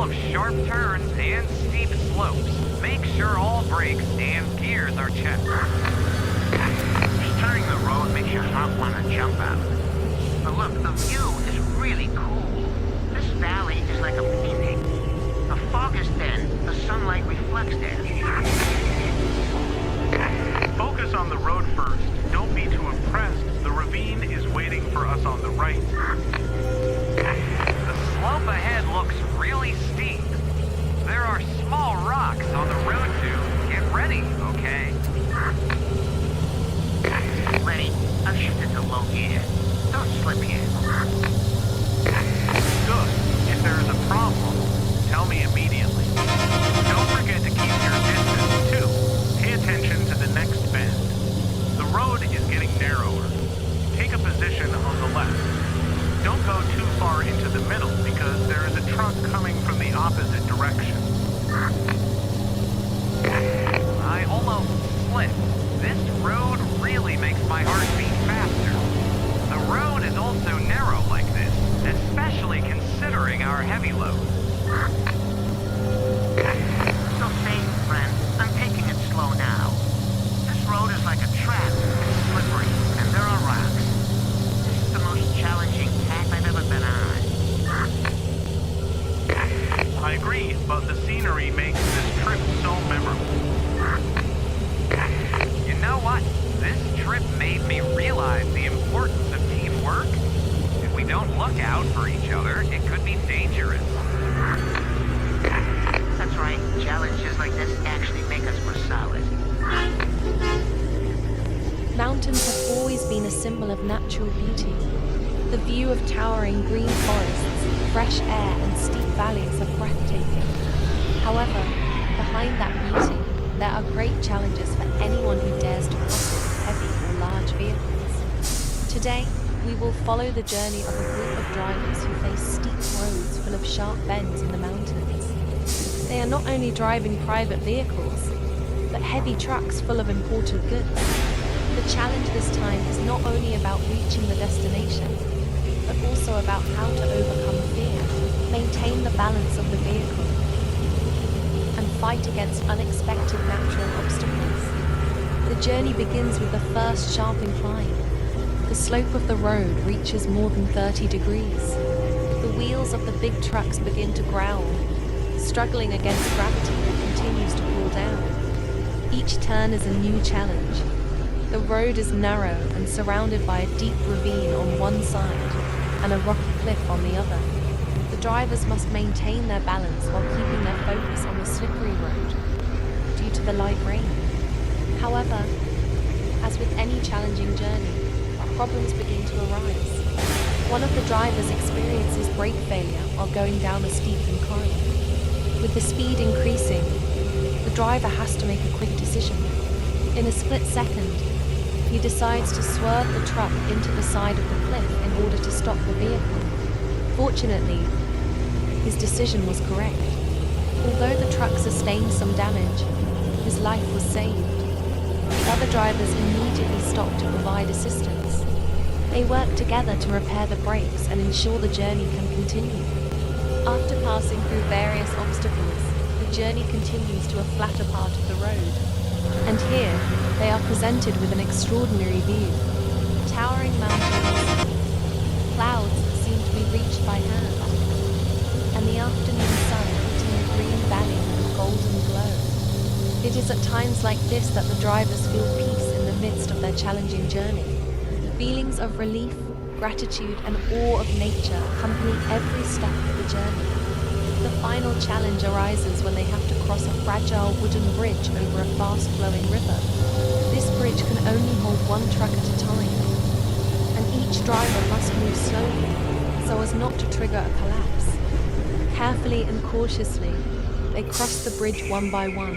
of sharp turns and steep slopes. Make sure all brakes and gears are checked. Turning the road makes your heart want to jump out. But look, the view is really cool. This valley is like a painting. The fog is thin, the sunlight reflects there. Focus on the road first. Don't be too impressed. The ravine is waiting for us on the right. The slope ahead looks really steep. There are small rocks on the road too. Get ready, okay? Ready? I've shifted to low gear. Don't slip here. Good. If there is a problem, tell me immediately. Don't forget to keep your distance, too. Pay attention to the next bend. The road is getting narrower. Take a position on the left. Don't go too far into the middle because there is a truck coming from the opposite direction. I almost slipped. This road really makes my heart beat faster. The road is also narrow like this, especially considering our heavy load. So say, friend, I'm taking it slow now. This road is like a trap. It's slippery, and there are rocks. This is the most challenging path I've ever been on. I agree, but the scenery makes this trip so memorable. You know what? This trip made me realize the importance of teamwork. If we don't look out for each other, it could be dangerous. That's right. Challenges like this actually make us more solid. Mountains have always been a symbol of natural beauty. The view of towering green forests, fresh air, and steep valleys are breathtaking. However, behind that beauty, there are great challenges for anyone who dares to cross it with heavy or large vehicles. Today, we will follow the journey of a group of drivers who face steep roads full of sharp bends in the mountains. They are not only driving private vehicles, but heavy trucks full of imported goods. The challenge this time is not only about reaching the destination, but also about how to overcome fear, maintain the balance of the vehicle, and fight against unexpected natural obstacles. The journey begins with the first sharp incline. The slope of the road reaches more than 30 degrees. The wheels of the big trucks begin to growl, struggling against gravity that continues to pull down. Each turn is a new challenge. The road is narrow and surrounded by a deep ravine on one side and a rocky cliff on the other. The drivers must maintain their balance while keeping their focus on the slippery road due to the light rain. However, as with any challenging journey, problems begin to arise. One of the drivers experiences brake failure while going down a steep incline. With the speed increasing, the driver has to make a quick decision. In a split second, he decides to swerve the truck into the side of the cliff in order to stop the vehicle. Fortunately, his decision was correct. Although the truck sustained some damage, his life was saved. The other drivers immediately stopped to provide assistance. They work together to repair the brakes and ensure the journey can continue. After passing through various obstacles, the journey continues to a flatter part of the road. And here, they are presented with an extraordinary view. Towering mountains, clouds that seem to be reached by hand, and the afternoon sun hitting the green valley with a golden glow. It is at times like this that the drivers feel peace in the midst of their challenging journey. Feelings of relief, gratitude, and awe of nature accompany every step of the journey. The final challenge arises when they have to cross a fragile wooden bridge over a fast-flowing river. This bridge can only hold one truck at a time, and each driver must move slowly so as not to trigger a collapse. Carefully and cautiously, they crossed the bridge one by one.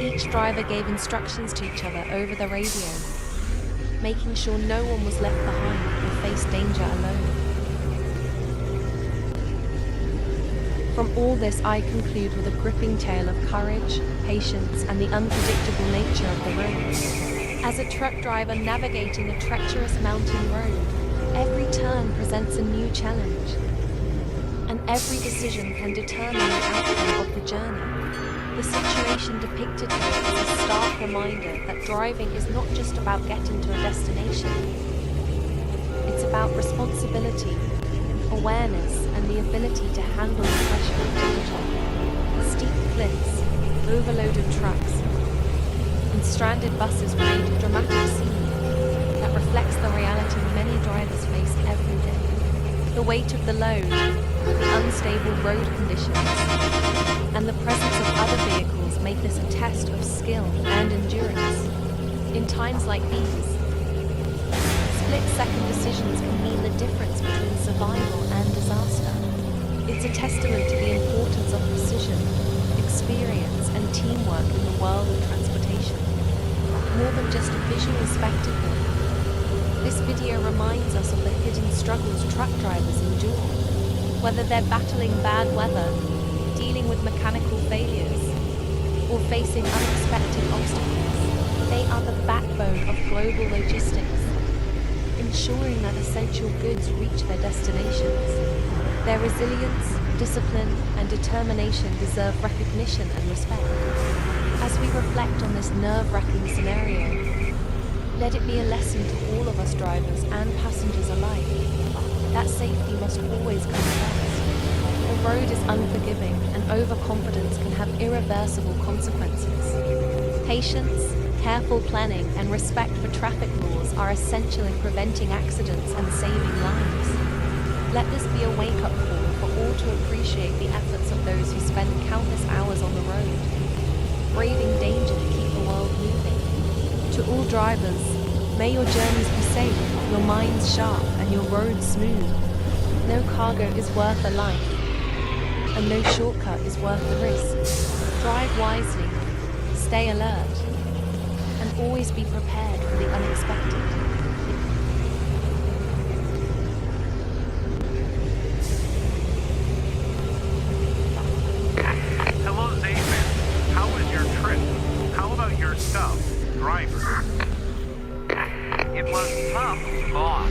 Each driver gave instructions to each other over the radio, making sure no one was left behind or faced danger alone. From all this, I conclude with a gripping tale of courage, patience, and the unpredictable nature of the road. As a truck driver navigating a treacherous mountain road, every turn presents a new challenge. and every decision can determine the outcome of the journey. The situation depicted here is a stark reminder that driving is not just about getting to a destination. It's about responsibility, awareness, and the ability to handle the pressure of danger. Steep cliffs, overloaded trucks, and stranded buses create a dramatic scene that reflects the reality many drivers face every day. The weight of the load, the unstable road conditions, and the presence of other vehicles make this a test of skill and endurance. In times like these, split-second decisions can mean the difference between survival and disaster. It's a testament to the importance of precision, experience, and teamwork in the world of transportation. More than just a visual spectacle, this video reminds us of the hidden struggles truck drivers endure. Whether they're battling bad weather, dealing with mechanical failures, or facing unexpected obstacles, they are the backbone of global logistics, ensuring that essential goods reach their destinations. Their resilience, discipline, and determination deserve recognition and respect. As we reflect on this nerve-wracking scenario, let it be a lesson to all of us drivers and passengers alike that safety must always come first. The road is unforgiving, and overconfidence can have irreversible consequences. Patience, careful planning, and respect for traffic laws are essential in preventing accidents and saving lives. Let this be a wake-up call for all to appreciate the efforts of those who spend countless hours on the road, braving danger to keep the world moving. To all drivers, may your journeys be safe, your minds sharp, and your roads smooth. No cargo is worth a life, and no shortcut is worth the risk. Drive wisely, stay alert, and always be prepared for the unexpected. Hello, Zayman. How was your trip? How about your stuff, driver? It was tough, boss.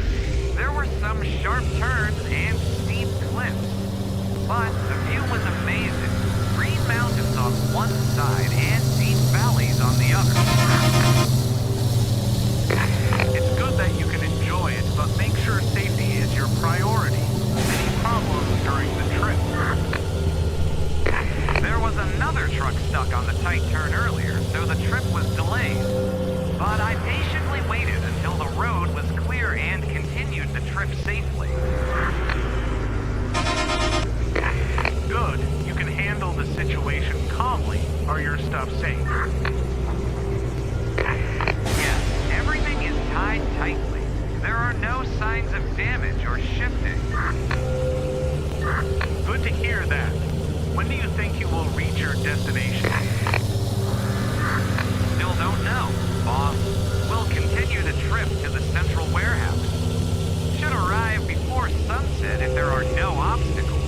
There were some sharp turns and steep cliffs. But the view was amazing. Green mountains on one side and deep valleys on the other. It's good that you can enjoy it, but make sure safety is your priority. Any problems during the trip? There was another truck stuck on the tight turn earlier, so the trip was delayed. But I patiently waited until the road was clear and continued the trip safely. Good. You can handle the situation calmly. Are your stuff safe? Yes, everything is tied tightly. There are no signs of damage or shifting. Good to hear that. When do you think you will reach your destination? Still don't know, boss. We'll continue the trip to the central warehouse. Should arrive before sunset if there are no obstacles.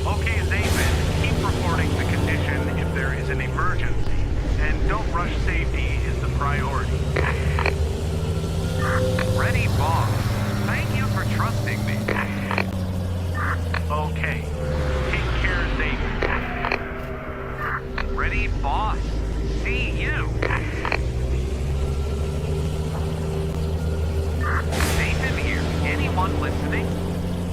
Okay, Zayman, keep reporting the condition if there is an emergency. And don't rush, safety is the priority. Ready, boss. Thank you for trusting me. Okay. Take care, Zayman. Ready, boss. See you. Nathan here. Anyone listening?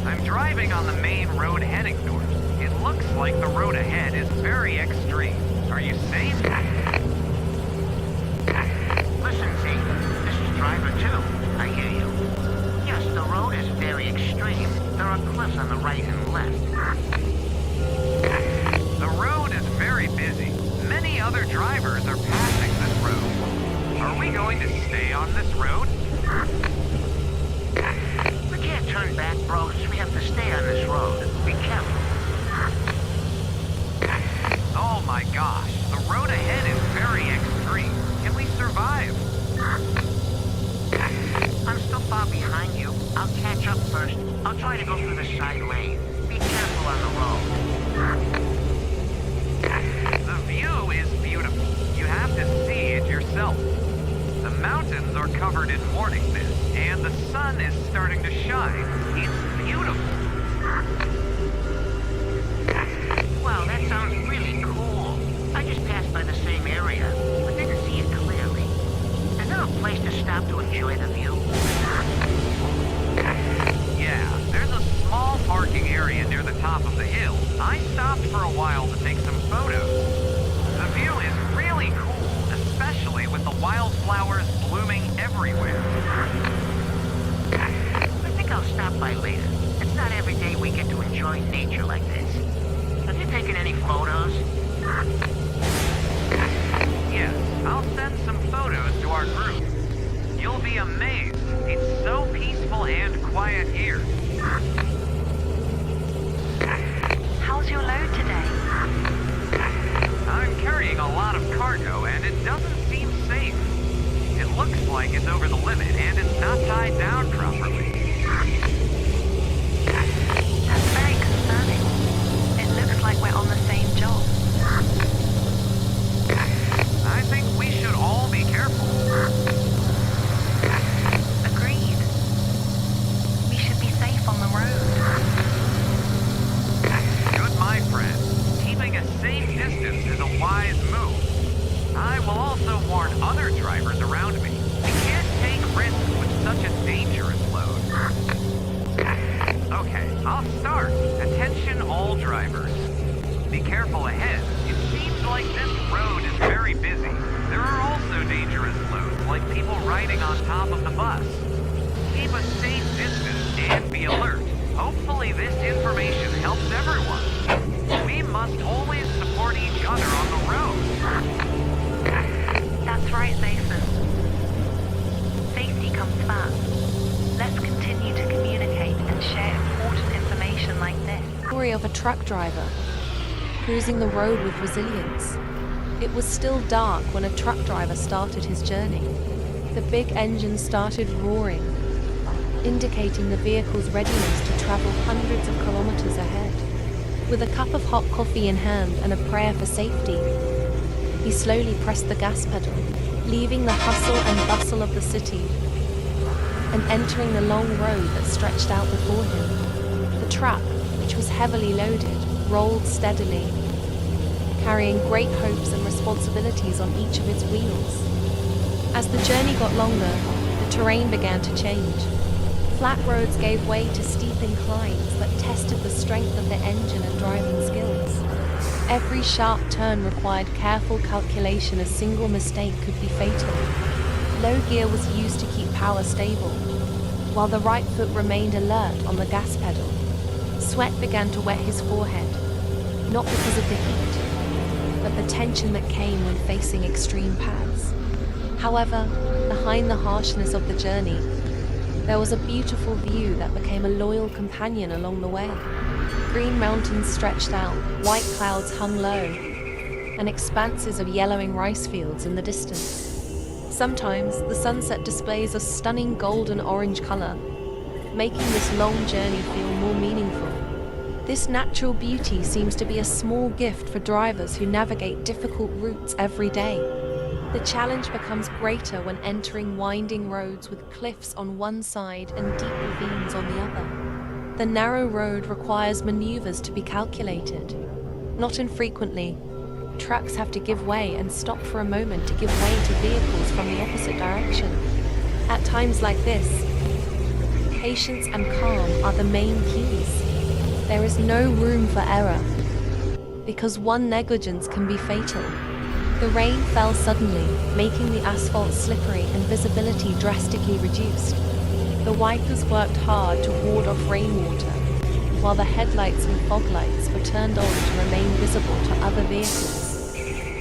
I'm driving on the main road heading north. It looks like the road ahead is very extreme. Are you safe? Listen, Z, this is Driver 2. I hear you. Yes, the road is very extreme. There are cliffs on the right and left. The road is very busy. Many other drivers are passing this road. Are we going to stay on this road? We can't turn back, bros. We have to stay on this road. Be careful. Oh my gosh, the road ahead is very extreme. Can we survive? I'm still far behind you. I'll catch up first. I'll try to go through the side lane. Be careful on the road. The view is beautiful. You have to see it yourself. The mountains are covered in morning mist, and the sun is starting to shine. It's beautiful. top of the hill, I stopped for a while to take some photos. The view is really cool, especially with the wildflowers blooming everywhere. I think I'll stop by later. It's not every day we get to enjoy nature like this. Have you taken any photos? Yes, I'll send some photos to our group. You'll be amazed. It's so peaceful and quiet here. How's your load today? I'm carrying a lot of cargo and it doesn't seem safe. It looks like it's over the limit and it's not tied down properly. That's very concerning. It looks like we're on the same job. I think we should all be careful. Agreed. We should be safe on the road. Good, my friend. Keeping a safe distance is a wise move. I will also warn other drivers around me. We can't take risks with such a dangerous load. Okay, I'll start. Attention all drivers. Be careful ahead. It seems like this road is very busy. There are also dangerous loads, like people riding on top of the bus. Keep a safe distance and be alert. Hopefully this information helps everyone. We must always support each other on the road. That's right, Jason. Safety comes first. Let's continue to communicate and share important information like this. Story of a truck driver cruising the road with resilience. It was still dark when a truck driver started his journey. The big engine started roaring, indicating the vehicle's readiness to travel hundreds of kilometers ahead. With a cup of hot coffee in hand and a prayer for safety, he slowly pressed the gas pedal, leaving the hustle and bustle of the city and entering the long road that stretched out before him. The truck, which was heavily loaded, rolled steadily, carrying great hopes and responsibilities on each of its wheels. As the journey got longer, the terrain began to change. Flat roads gave way to steep inclines that tested the strength of the engine and driving skills. Every sharp turn required careful calculation. A single mistake could be fatal. Low gear was used to keep power stable, while the right foot remained alert on the gas pedal. Sweat began to wet his forehead, not because of the heat, but the tension that came when facing extreme paths. However, behind the harshness of the journey, there was a beautiful view that became a loyal companion along the way. Green mountains stretched out, white clouds hung low, and expanses of yellowing rice fields in the distance. Sometimes the sunset displays a stunning golden orange color, making this long journey feel more meaningful. This natural beauty seems to be a small gift for drivers who navigate difficult routes every day. The challenge becomes greater when entering winding roads with cliffs on one side and deep ravines on the other. The narrow road requires maneuvers to be calculated. Not infrequently, trucks have to give way and stop for a moment to give way to vehicles from the opposite direction. At times like this, patience and calm are the main keys. There is no room for error, because one negligence can be fatal. The rain fell suddenly, making the asphalt slippery and visibility drastically reduced. The wipers worked hard to ward off rainwater, while the headlights and fog lights were turned on to remain visible to other vehicles.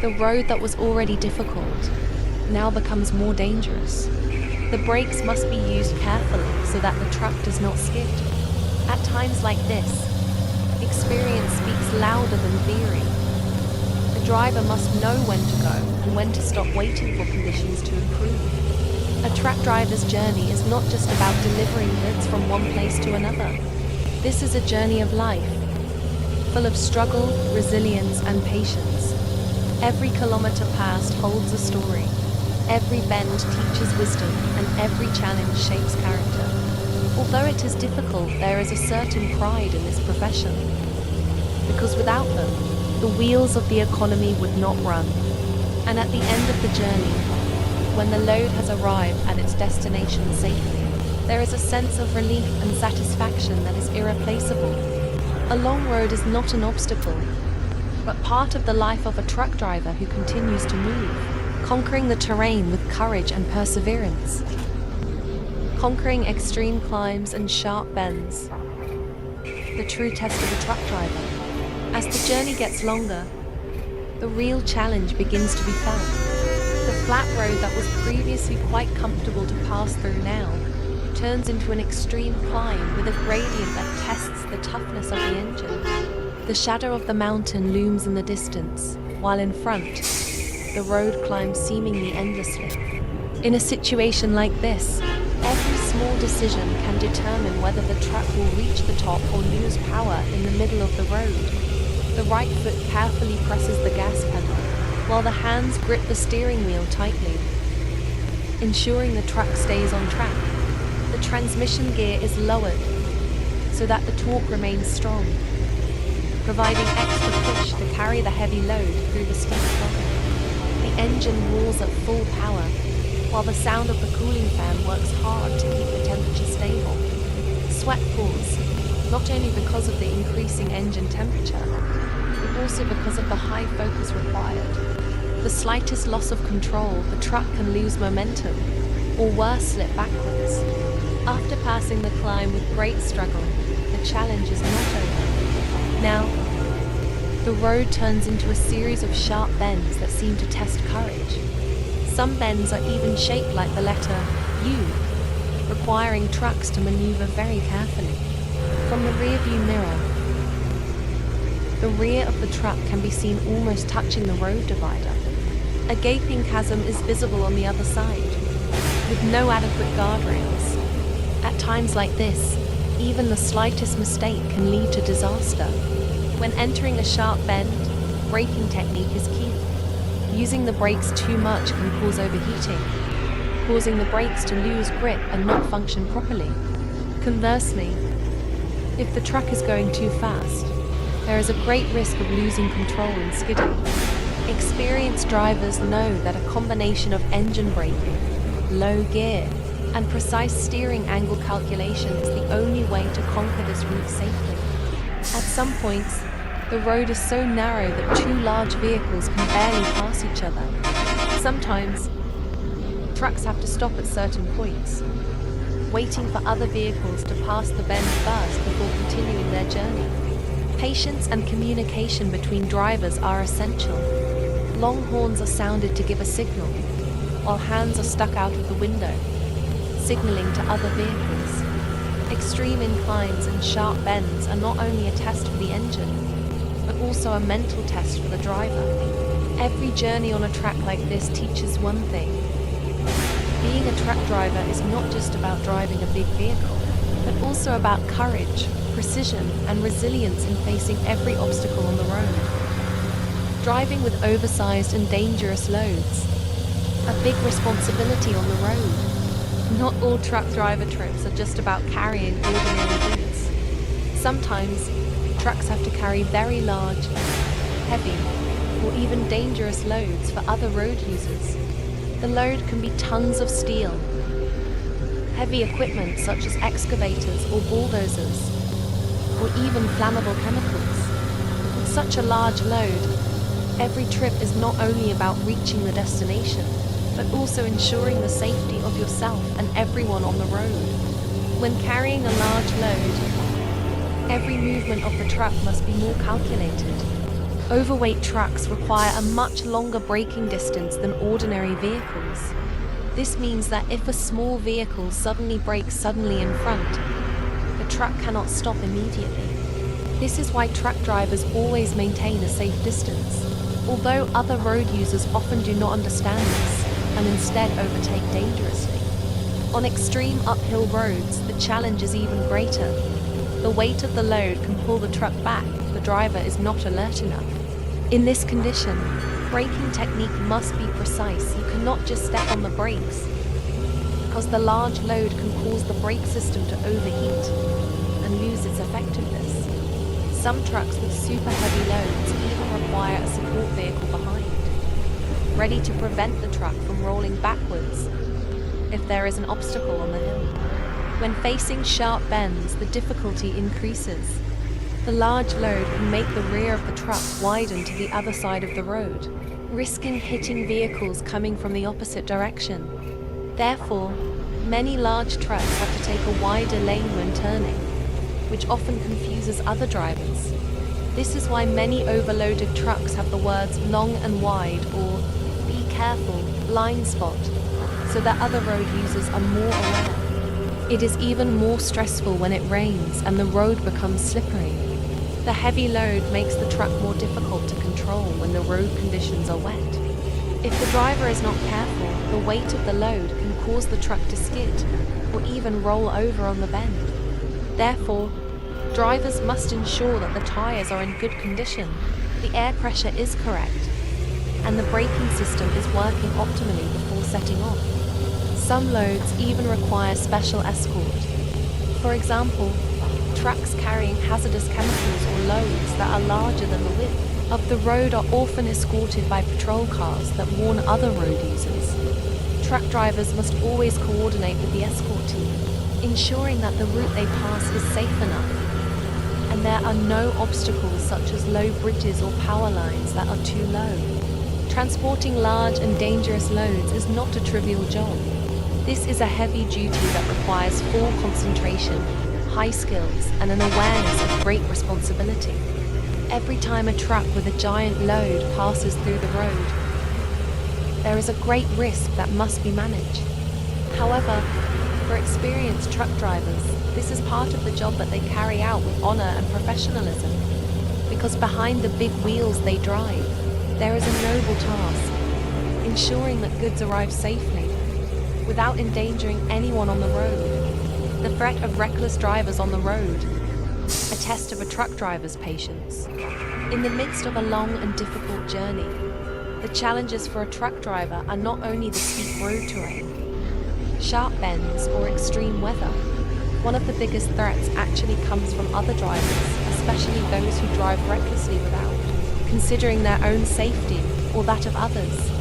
The road that was already difficult now becomes more dangerous. The brakes must be used carefully so that the truck does not skid. At times like this, experience speaks louder than theory. The driver must know when to go and when to stop waiting for conditions to improve. A truck driver's journey is not just about delivering goods from one place to another. This is a journey of life, full of struggle, resilience, and patience. Every kilometer passed holds a story. Every bend teaches wisdom, and every challenge shapes character. Although it is difficult, there is a certain pride in this profession, because without them, the wheels of the economy would not run. And at the end of the journey, when the load has arrived at its destination safely, there is a sense of relief and satisfaction that is irreplaceable. A long road is not an obstacle, but part of the life of a truck driver who continues to move, conquering the terrain with courage and perseverance. Conquering extreme climbs and sharp bends. The true test of a truck driver. As the journey gets longer, the real challenge begins to be felt. The flat road that was previously quite comfortable to pass through now turns into an extreme climb with a gradient that tests the toughness of the engine. The shadow of the mountain looms in the distance, while in front, the road climbs seemingly endlessly. In a situation like this, every small decision can determine whether the truck will reach the top or lose power in the middle of the road. The right foot carefully presses the gas pedal, while the hands grip the steering wheel tightly, ensuring the truck stays on track. The transmission gear is lowered so that the torque remains strong, providing extra push to carry the heavy load through the steep climb. The engine roars at full power, while the sound of the cooling fan works hard to keep the temperature stable. Sweat pours, not only because of the increasing engine temperature, but also because of the high focus required. The slightest loss of control, the truck can lose momentum, or worse, slip backwards. After passing the climb with great struggle, the challenge is not over. Now, the road turns into a series of sharp bends that seem to test courage. Some bends are even shaped like the letter U, requiring trucks to maneuver very carefully. From the rearview mirror, the rear of the truck can be seen almost touching the road divider. A gaping chasm is visible on the other side, with no adequate guardrails. At times like this, even the slightest mistake can lead to disaster. When entering a sharp bend, braking technique is key. Using the brakes too much can cause overheating, causing the brakes to lose grip and not function properly. Conversely, if the truck is going too fast, there is a great risk of losing control and skidding. Experienced drivers know that a combination of engine braking, low gear, and precise steering angle calculation is the only way to conquer this route safely. At some points, the road is so narrow that two large vehicles can barely pass each other. Sometimes, trucks have to stop at certain points, waiting for other vehicles to pass the bend first before continuing their journey. Patience and communication between drivers are essential. Long horns are sounded to give a signal, while hands are stuck out of the window, signaling to other vehicles. Extreme inclines and sharp bends are not only a test for the engine, but also a mental test for the driver. Every journey on a track like this teaches one thing. Being a truck driver is not just about driving a big vehicle, but also about courage, precision, and resilience in facing every obstacle on the road. Driving with oversized and dangerous loads, a big responsibility on the road. Not all truck driver trips are just about carrying ordinary goods. Sometimes, trucks have to carry very large, heavy, or even dangerous loads for other road users. The load can be tons of steel, heavy equipment such as excavators or bulldozers, or even flammable chemicals. With such a large load, every trip is not only about reaching the destination, but also ensuring the safety of yourself and everyone on the road. When carrying a large load, every movement of the truck must be more calculated. Overweight trucks require a much longer braking distance than ordinary vehicles. This means that if a small vehicle suddenly brakes in front, the truck cannot stop immediately. This is why truck drivers always maintain a safe distance, although other road users often do not understand this and instead overtake dangerously. On extreme uphill roads, the challenge is even greater. The weight of the load can pull the truck back if the driver is not alert enough. In this condition, braking technique must be precise. You cannot just step on the brakes, because the large load can cause the brake system to overheat and lose its effectiveness. Some trucks with super heavy loads even require a support vehicle behind, ready to prevent the truck from rolling backwards if there is an obstacle on the hill. When facing sharp bends, the difficulty increases. The large load can make the rear of the truck widen to the other side of the road, risking hitting vehicles coming from the opposite direction. Therefore, many large trucks have to take a wider lane when turning, which often confuses other drivers. This is why many overloaded trucks have the words long and wide or be careful, blind spot, so that other road users are more aware. It is even more stressful when it rains and the road becomes slippery. The heavy load makes the truck more difficult to control when the road conditions are wet. If the driver is not careful, the weight of the load can cause the truck to skid or even roll over on the bend. Therefore, drivers must ensure that the tires are in good condition, the air pressure is correct, and the braking system is working optimally before setting off. Some loads even require special escort. For example, trucks carrying hazardous chemicals or loads that are larger than the width of the road are often escorted by patrol cars that warn other road users. Truck drivers must always coordinate with the escort team, ensuring that the route they pass is safe enough, and there are no obstacles such as low bridges or power lines that are too low. Transporting large and dangerous loads is not a trivial job. This is a heavy duty that requires full concentration, high skills, and an awareness of great responsibility. Every time a truck with a giant load passes through the road, there is a great risk that must be managed. However, for experienced truck drivers, this is part of the job that they carry out with honor and professionalism, because behind the big wheels they drive, there is a noble task, ensuring that goods arrive safely, without endangering anyone on the road. The threat of reckless drivers on the road, a test of a truck driver's patience. In the midst of a long and difficult journey, the challenges for a truck driver are not only the steep road terrain, sharp bends, or extreme weather. One of the biggest threats actually comes from other drivers, especially those who drive recklessly without considering their own safety or that of others.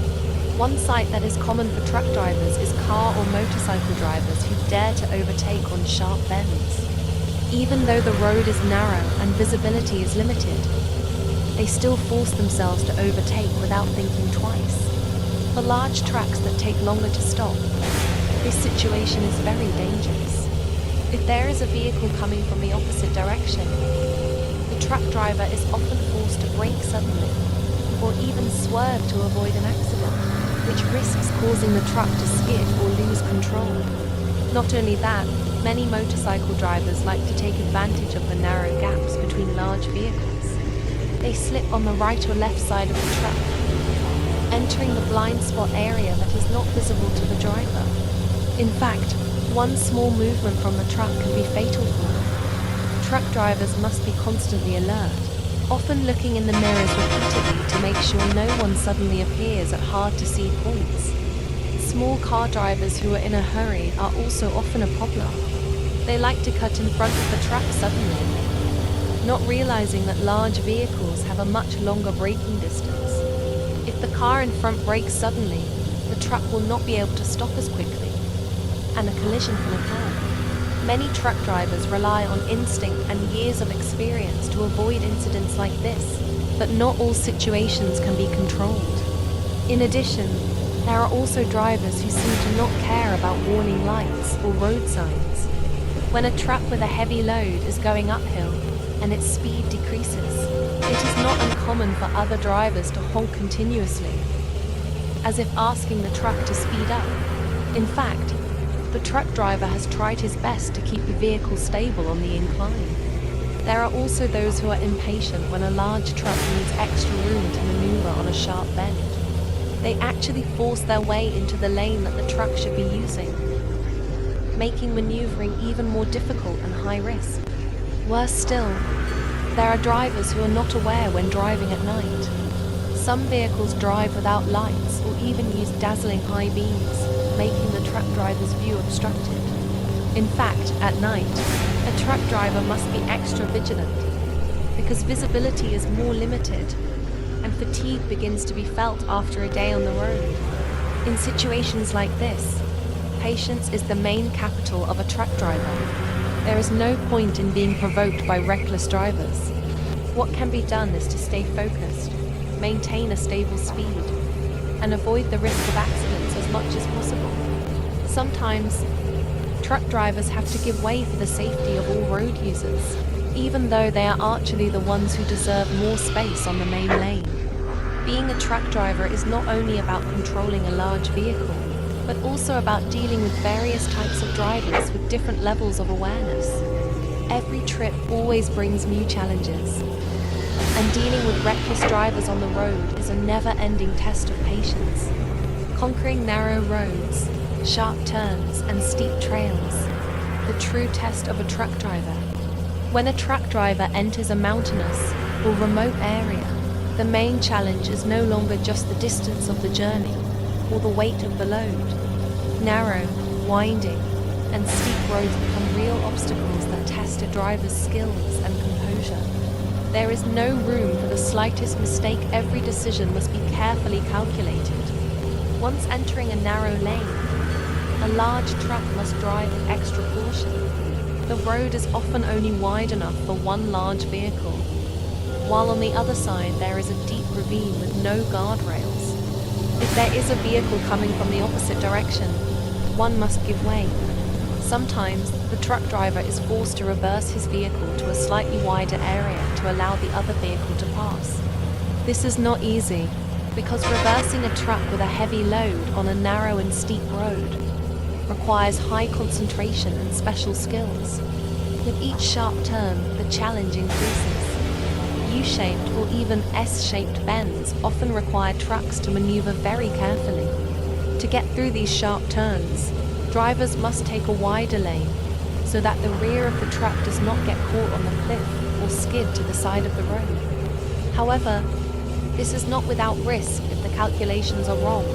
One sight that is common for truck drivers is car or motorcycle drivers who dare to overtake on sharp bends. Even though the road is narrow and visibility is limited, they still force themselves to overtake without thinking twice. For large trucks that take longer to stop, this situation is very dangerous. If there is a vehicle coming from the opposite direction, the truck driver is often forced to brake suddenly or even swerve to avoid an accident, which risks causing the truck to skid or lose control. Not only that, many motorcycle drivers like to take advantage of the narrow gaps between large vehicles. They slip on the right or left side of the truck, entering the blind spot area that is not visible to the driver. In fact, one small movement from the truck can be fatal for them. Truck drivers must be constantly alert, often looking in the mirrors repeatedly to make sure no one suddenly appears at hard-to-see points. Small car drivers who are in a hurry are also often a problem. They like to cut in front of the truck suddenly, not realizing that large vehicles have a much longer braking distance. If the car in front brakes suddenly, the truck will not be able to stop as quickly, and a collision can occur. Many truck drivers rely on instinct and years of experience to avoid incidents like this, but not all situations can be controlled. In addition, there are also drivers who seem to not care about warning lights or road signs. When a truck with a heavy load is going uphill and its speed decreases, it is not uncommon for other drivers to honk continuously, as if asking the truck to speed up. In fact, the truck driver has tried his best to keep the vehicle stable on the incline. There are also those who are impatient when a large truck needs extra room to maneuver on a sharp bend. They actually force their way into the lane that the truck should be using, making maneuvering even more difficult and high risk. Worse still, there are drivers who are not aware when driving at night. Some vehicles drive without lights or even use dazzling high beams, making the truck driver's view obstructed. In fact, at night, a truck driver must be extra vigilant because visibility is more limited and fatigue begins to be felt after a day on the road. In situations like this, patience is the main capital of a truck driver. There is no point in being provoked by reckless drivers. What can be done is to stay focused, maintain a stable speed, and avoid the risk of accidents as much as possible. Sometimes, truck drivers have to give way for the safety of all road users, even though they are actually the ones who deserve more space on the main lane. Being a truck driver is not only about controlling a large vehicle, but also about dealing with various types of drivers with different levels of awareness. Every trip always brings new challenges, and dealing with reckless drivers on the road is a never-ending test of patience. Conquering narrow roads, sharp turns, and steep trails, the true test of a truck driver. When a truck driver enters a mountainous or remote area, the main challenge is no longer just the distance of the journey or the weight of the load. Narrow, winding, and steep roads become real obstacles that test a driver's skills and composure. There is no room for the slightest mistake. Every decision must be carefully calculated. Once entering a narrow lane, a large truck must drive with extra caution. The road is often only wide enough for one large vehicle, while on the other side there is a deep ravine with no guardrails. If there is a vehicle coming from the opposite direction, one must give way. Sometimes, the truck driver is forced to reverse his vehicle to a slightly wider area to allow the other vehicle to pass. This is not easy, because reversing a truck with a heavy load on a narrow and steep road requires high concentration and special skills. With each sharp turn, the challenge increases. U-shaped or even S-shaped bends often require trucks to maneuver very carefully. To get through these sharp turns, drivers must take a wider lane so that the rear of the truck does not get caught on the cliff or skid to the side of the road. However, this is not without risk if the calculations are wrong.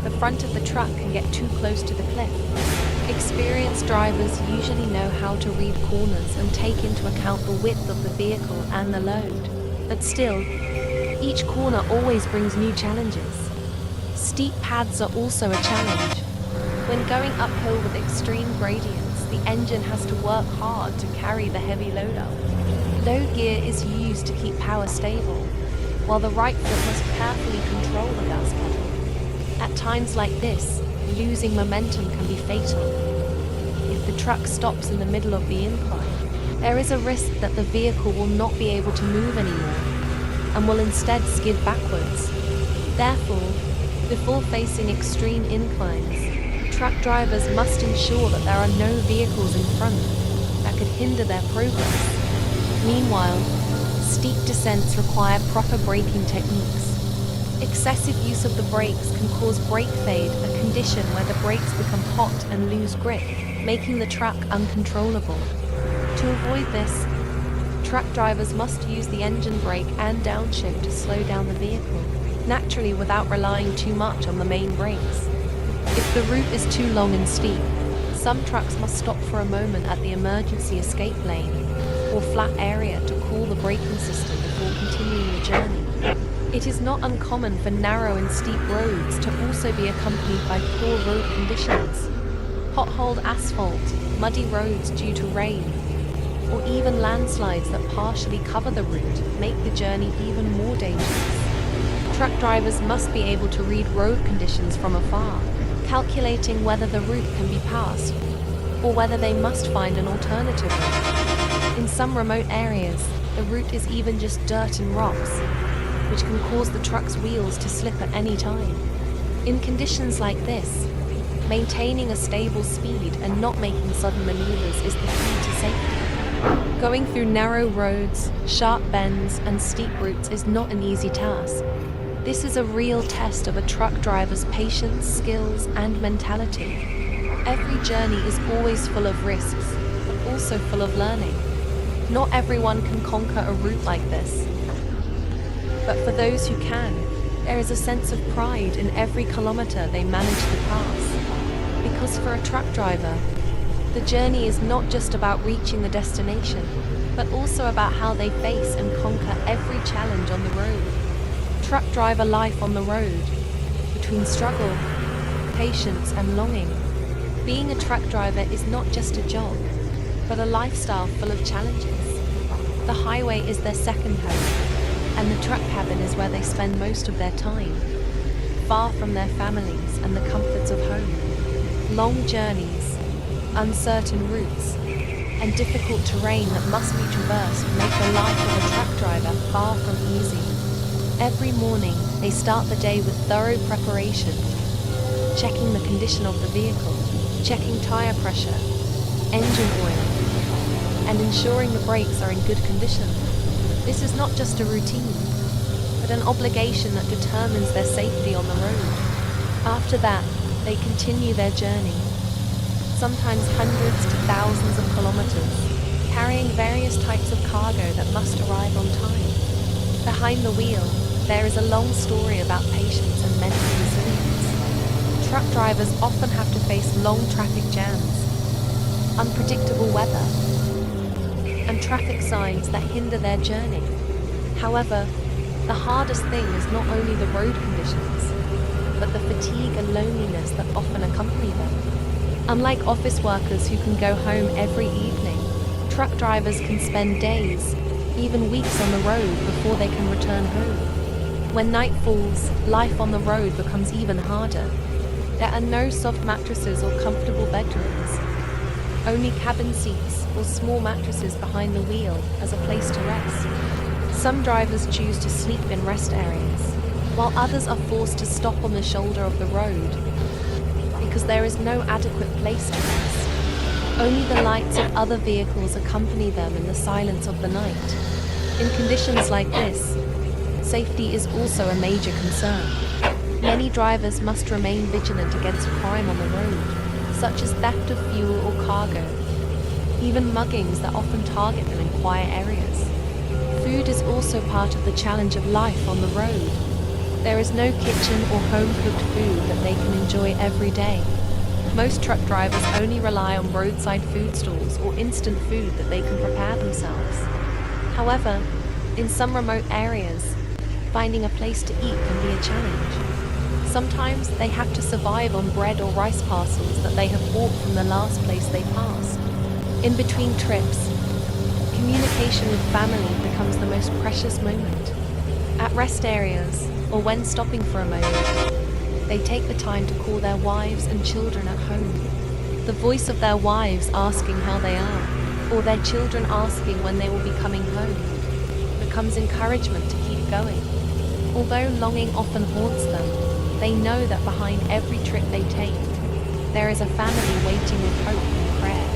The front of the truck can get too close to the cliff. Experienced drivers usually know how to read corners and take into account the width of the vehicle and the load. But still, each corner always brings new challenges. Steep paths are also a challenge. When going uphill with extreme gradients, the engine has to work hard to carry the heavy load up. Low gear is used to keep power stable, while the right foot must carefully control the gas pedal. At times like this, losing momentum can be fatal. If the truck stops in the middle of the incline, there is a risk that the vehicle will not be able to move anymore and will instead skid backwards. Therefore, before facing extreme inclines, truck drivers must ensure that there are no vehicles in front that could hinder their progress. Meanwhile, steep descents require proper braking techniques. Excessive use of the brakes can cause brake fade, a condition where the brakes become hot and lose grip, making the truck uncontrollable. To avoid this, truck drivers must use the engine brake and downshift to slow down the vehicle, naturally without relying too much on the main brakes. If the route is too long and steep, some trucks must stop for a moment at the emergency escape lane or flat area to cool the braking system before continuing the journey. It is not uncommon for narrow and steep roads to also be accompanied by poor road conditions. Potholed asphalt, muddy roads due to rain, or even landslides that partially cover the route make the journey even more dangerous. Truck drivers must be able to read road conditions from afar, calculating whether the route can be passed, or whether they must find an alternative route. In some remote areas, the route is even just dirt and rocks, which can cause the truck's wheels to slip at any time. In conditions like this, maintaining a stable speed and not making sudden maneuvers is the key to safety. Going through narrow roads, sharp bends, and steep routes is not an easy task. This is a real test of a truck driver's patience, skills, and mentality. Every journey is always full of risks, but also full of learning. Not everyone can conquer a route like this. But for those who can, there is a sense of pride in every kilometer they manage to pass. Because for a truck driver, the journey is not just about reaching the destination, but also about how they face and conquer every challenge on the road. Truck driver life on the road, between struggle, patience, and longing. Being a truck driver is not just a job, but a lifestyle full of challenges. The highway is their second home, and the truck cabin is where they spend most of their time, far from their families and the comforts of home. Long journeys, uncertain routes, and difficult terrain that must be traversed make the life of a truck driver far from easy. Every morning, they start the day with thorough preparation, checking the condition of the vehicle, checking tire pressure, engine oil, and ensuring the brakes are in good condition. This is not just a routine, but an obligation that determines their safety on the road. After that, they continue their journey, sometimes hundreds to thousands of kilometers, carrying various types of cargo that must arrive on time. Behind the wheel, there is a long story about patience and mental resilience. Truck drivers often have to face long traffic jams, unpredictable weather, and traffic signs that hinder their journey. However, the hardest thing is not only the road conditions, but the fatigue and loneliness that often accompany them. Unlike office workers who can go home every evening, truck drivers can spend days, even weeks on the road before they can return home. When night falls, life on the road becomes even harder. There are no soft mattresses or comfortable bedrooms, only cabin seats or small mattresses behind the wheel as a place to rest. Some drivers choose to sleep in rest areas, while others are forced to stop on the shoulder of the road because there is no adequate place to rest. Only the lights of other vehicles accompany them in the silence of the night. In conditions like this, safety is also a major concern. Many drivers must remain vigilant against crime on the road, such as theft of fuel or cargo, even muggings that often target them in quiet areas. Food is also part of the challenge of life on the road. There is no kitchen or home-cooked food that they can enjoy every day. Most truck drivers only rely on roadside food stalls or instant food that they can prepare themselves. However, in some remote areas, finding a place to eat can be a challenge. Sometimes they have to survive on bread or rice parcels that they have bought from the last place they passed. In between trips, communication with family becomes the most precious moment. At rest areas, or when stopping for a moment, they take the time to call their wives and children at home. The voice of their wives asking how they are, or their children asking when they will be coming home, becomes encouragement to keep going. Although longing often haunts them, they know that behind every trip they take, there is a family waiting with hope and prayer.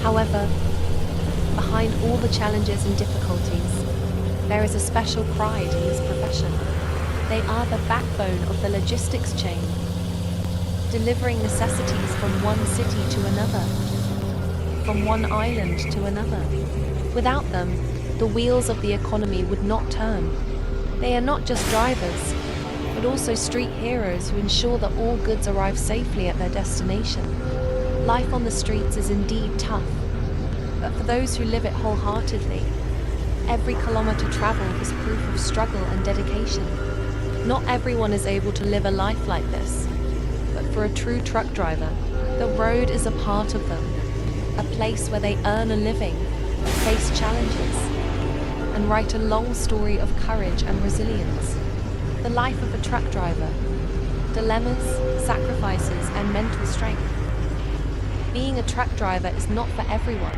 However, behind all the challenges and difficulties, there is a special pride in this profession. They are the backbone of the logistics chain, delivering necessities from one city to another, from one island to another. Without them, the wheels of the economy would not turn. They are not just drivers, but also street heroes who ensure that all goods arrive safely at their destination. Life on the streets is indeed tough, but for those who live it wholeheartedly, every kilometer traveled is proof of struggle and dedication. Not everyone is able to live a life like this, but for a true truck driver, the road is a part of them, a place where they earn a living, face challenges, and write a long story of courage and resilience. The life of a truck driver, dilemmas, sacrifices, and mental strength. Being a truck driver is not for everyone.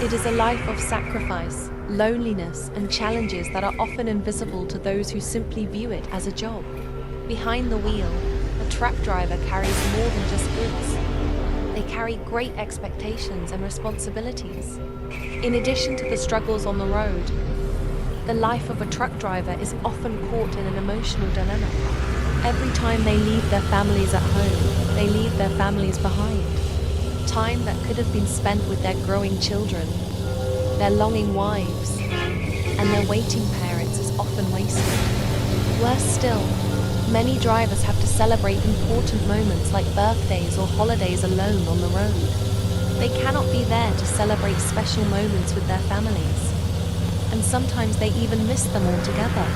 It is a life of sacrifice, loneliness, and challenges that are often invisible to those who simply view it as a job. Behind the wheel, a truck driver carries more than just goods. They carry great expectations and responsibilities. In addition to the struggles on the road, the life of a truck driver is often caught in an emotional dilemma. Every time they leave their families at home, they leave their families behind. Time that could have been spent with their growing children, their longing wives, and their waiting parents is often wasted. Worse still, many drivers have to celebrate important moments like birthdays or holidays alone on the road. They cannot be there to celebrate special moments with their families, and sometimes they even miss them altogether.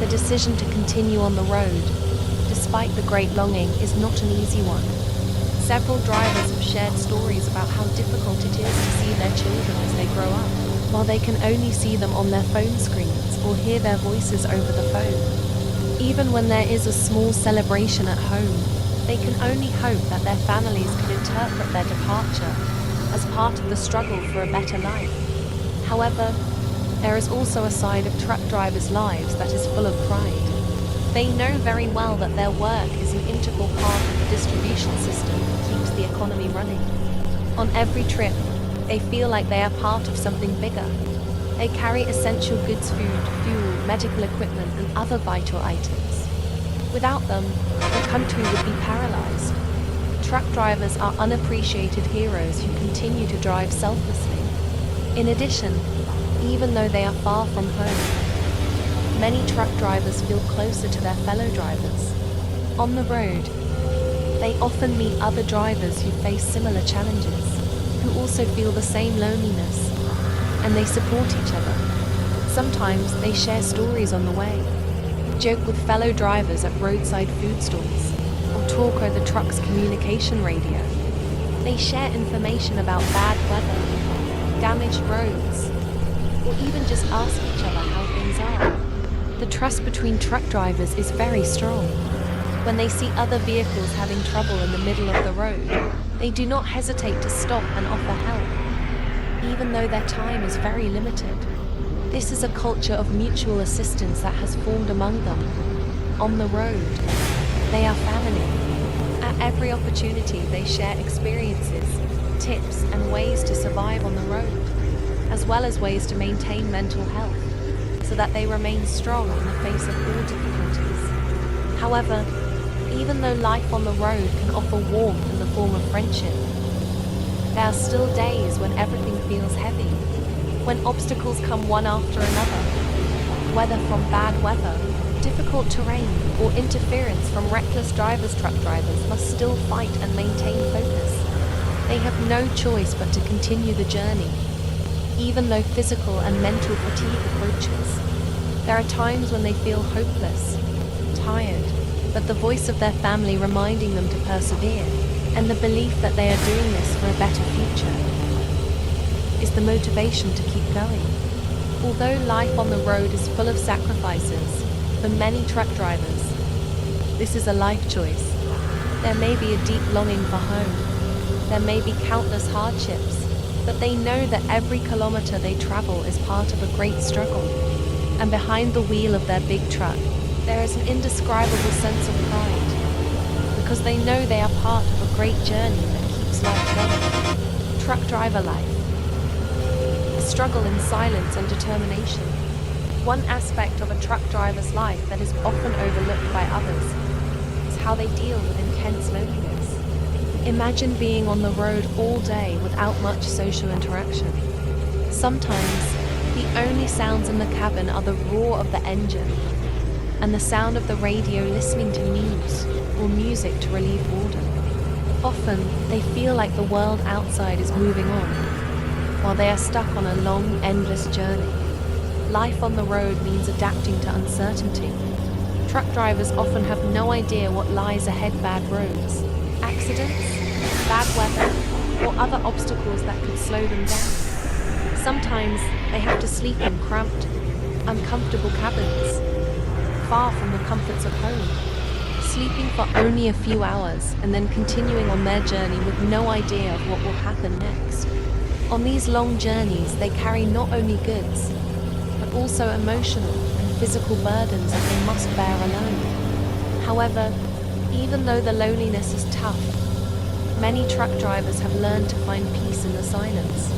The decision to continue on the road, despite the great longing, is not an easy one. Several drivers have shared stories about how difficult it is to see their children as they grow up. while they can only see them on their phone screens or hear their voices over the phone. Even when there is a small celebration at home, they can only hope that their families can interpret their departure as part of the struggle for a better life. However, there is also a side of truck drivers' lives that is full of pride. They know very well that their work is an integral part of the distribution system that keeps the economy running. On every trip, they feel like they are part of something bigger. They carry essential goods, food, fuel, medical equipment, and other vital items. Without them, the country would be paralyzed. Truck drivers are unappreciated heroes who continue to drive selflessly. In addition, even though they are far from home, many truck drivers feel closer to their fellow drivers. On the road, they often meet other drivers who face similar challenges, who also feel the same loneliness, and they support each other. Sometimes they share stories on the way, joke with fellow drivers at roadside food stalls, or talk over the truck's communication radio. They share information about bad weather, damaged roads, or even just ask each other how things are. The trust between truck drivers is very strong. When they see other vehicles having trouble in the middle of the road, they do not hesitate to stop and offer help, even though their time is very limited. This is a culture of mutual assistance that has formed among them. On the road, they are family. At every opportunity, they share experiences, tips, and ways to survive on the road, as well as ways to maintain mental health, so that they remain strong in the face of all difficulties. However, even though life on the road can offer warmth in the form of friendship, there are still days when everything feels heavy, when obstacles come one after another, whether from bad weather, difficult terrain, or interference from reckless truck drivers must still fight and maintain focus. They have no choice but to continue the journey, even though physical and mental fatigue approaches. There are times when they feel hopeless, tired, but the voice of their family reminding them to persevere, and the belief that they are doing this for a better future, is the motivation to keep going. Although life on the road is full of sacrifices, for many truck drivers, this is a life choice. There may be a deep longing for home. There may be countless hardships, but they know that every kilometer they travel is part of a great struggle. And behind the wheel of their big truck, there is an indescribable sense of pride, because they know they are part of a great journey that keeps life going. Truck driver life. A struggle in silence and determination. One aspect of a truck driver's life that is often overlooked by others is how they deal with intense loneliness. Imagine being on the road all day without much social interaction. Sometimes, the only sounds in the cabin are the roar of the engine and the sound of the radio listening to news or music to relieve boredom. Often, they feel like the world outside is moving on, while they are stuck on a long, endless journey. Life on the road means adapting to uncertainty. Truck drivers often have no idea what lies ahead: bad roads, accidents, bad weather, or other obstacles that could slow them down. Sometimes they have to sleep in cramped, uncomfortable cabins, far from the comforts of home, sleeping for only a few hours and then continuing on their journey with no idea of what will happen next. On these long journeys, they carry not only goods, but also emotional and physical burdens that they must bear alone. However, even though the loneliness is tough, many truck drivers have learned to find peace in the silence.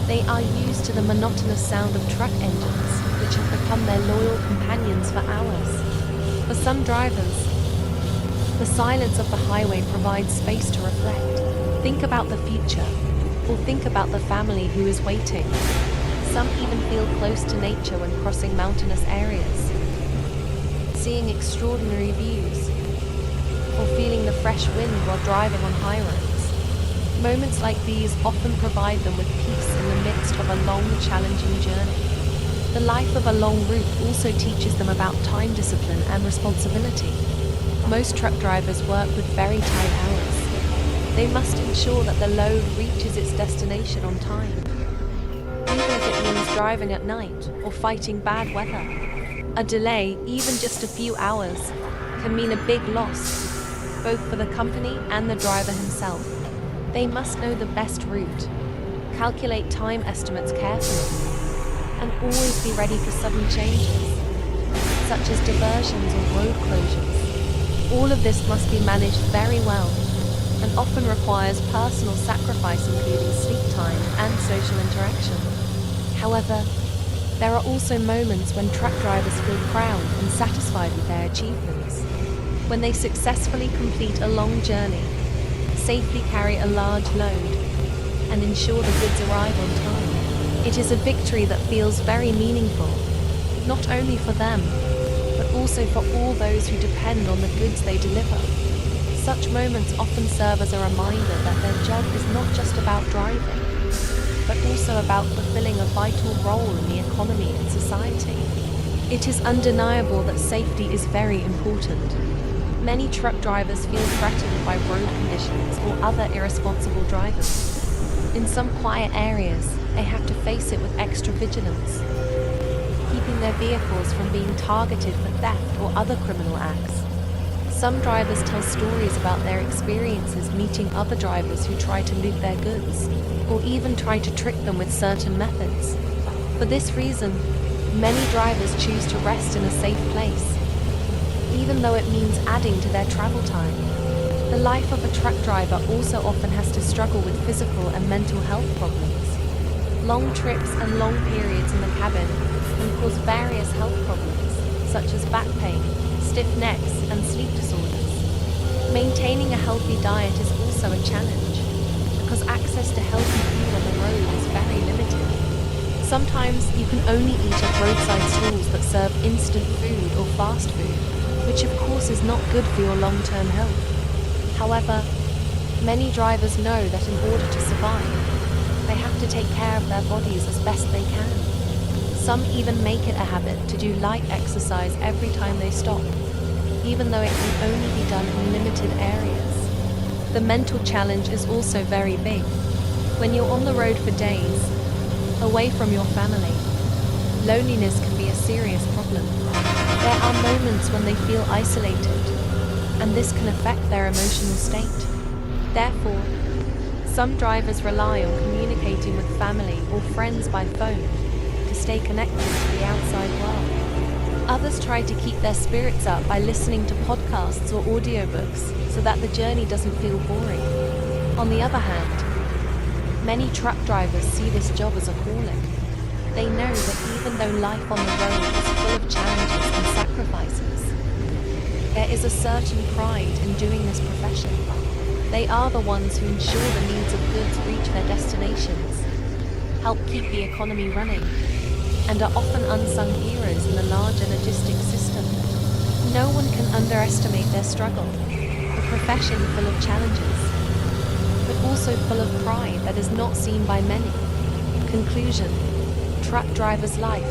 They are used to the monotonous sound of truck engines, which have become their loyal companions for hours. For some drivers, the silence of the highway provides space to reflect, think about the future, or think about the family who is waiting. Some even feel close to nature when crossing mountainous areas, seeing extraordinary views, or feeling the fresh wind while driving on high roads. Moments like these often provide them with peace in the midst of a long, challenging journey. The life of a long route also teaches them about time discipline and responsibility. Most truck drivers work with very tight hours. They must ensure that the load reaches its destination on time, even if it means driving at night or fighting bad weather. A delay, even just a few hours, can mean a big loss, both for the company and the driver himself. They must know the best route, calculate time estimates carefully, and always be ready for sudden changes, such as diversions or road closures. All of this must be managed very well, and often requires personal sacrifice including sleep time and social interaction. However, there are also moments when truck drivers feel proud and satisfied with their achievements. When they successfully complete a long journey, safely carry a large load, and ensure the goods arrive on time. It is a victory that feels very meaningful, not only for them, but also for all those who depend on the goods they deliver. Such moments often serve as a reminder that their job is not just about driving, but also about fulfilling a vital role in the economy and society. It is undeniable that safety is very important. Many truck drivers feel threatened by road conditions or other irresponsible drivers. In some quiet areas, they have to face it with extra vigilance, keeping their vehicles from being targeted for theft or other criminal acts. Some drivers tell stories about their experiences meeting other drivers who try to loot their goods, or even try to trick them with certain methods. For this reason, many drivers choose to rest in a safe place, even though it means adding to their travel time. The life of a truck driver also often has to struggle with physical and mental health problems. Long trips and long periods in the cabin can cause various health problems, such as back pain, stiff necks, and sleep disorders. Maintaining a healthy diet is also a challenge, because access to healthy food on the road is very limited. Sometimes you can only eat at roadside stalls that serve instant food or fast food, which of course is not good for your long-term health. However, many drivers know that in order to survive, they have to take care of their bodies as best they can. Some even make it a habit to do light exercise every time they stop, even though it can only be done in limited areas. The mental challenge is also very big. When you're on the road for days, away from your family, loneliness can be a serious problem. There are moments when they feel isolated, and this can affect their emotional state. Therefore, some drivers rely on communicating with family or friends by phone to stay connected to the outside world. Others try to keep their spirits up by listening to podcasts or audiobooks so that the journey doesn't feel boring. On the other hand, many truck drivers see this job as a calling. They know that even though life on the road is full of challenges and sacrifices, there is a certain pride in doing this profession. They are the ones who ensure the needs of goods reach their destinations, help keep the economy running, and are often unsung heroes in the larger logistics system. No one can underestimate their struggle, a profession full of challenges, but also full of pride that is not seen by many. Conclusion: truck driver's life,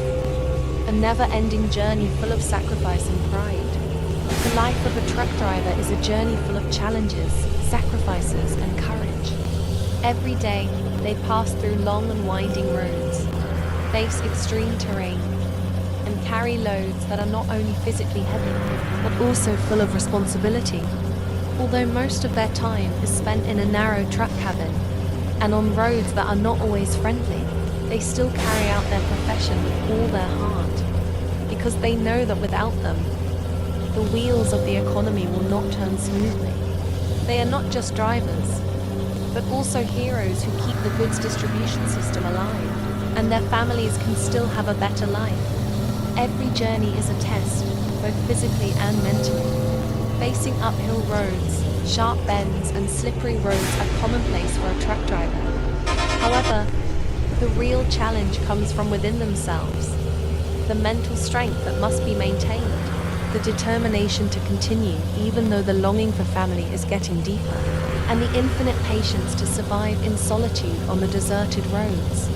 a never-ending journey full of sacrifice and pride. The life of a truck driver is a journey full of challenges, sacrifices, and courage. Every day, they pass through long and winding roads, face extreme terrain, and carry loads that are not only physically heavy, but also full of responsibility. Although most of their time is spent in a narrow truck cabin and on roads that are not always friendly, they still carry out their profession with all their heart, because they know that without them, the wheels of the economy will not turn smoothly. They are not just drivers, but also heroes who keep the goods distribution system alive, and their families can still have a better life. Every journey is a test, both physically and mentally. Facing uphill roads, sharp bends, and slippery roads are commonplace for a truck driver. However, the real challenge comes from within themselves. The mental strength that must be maintained, the determination to continue even though the longing for family is getting deeper, and the infinite patience to survive in solitude on the deserted roads.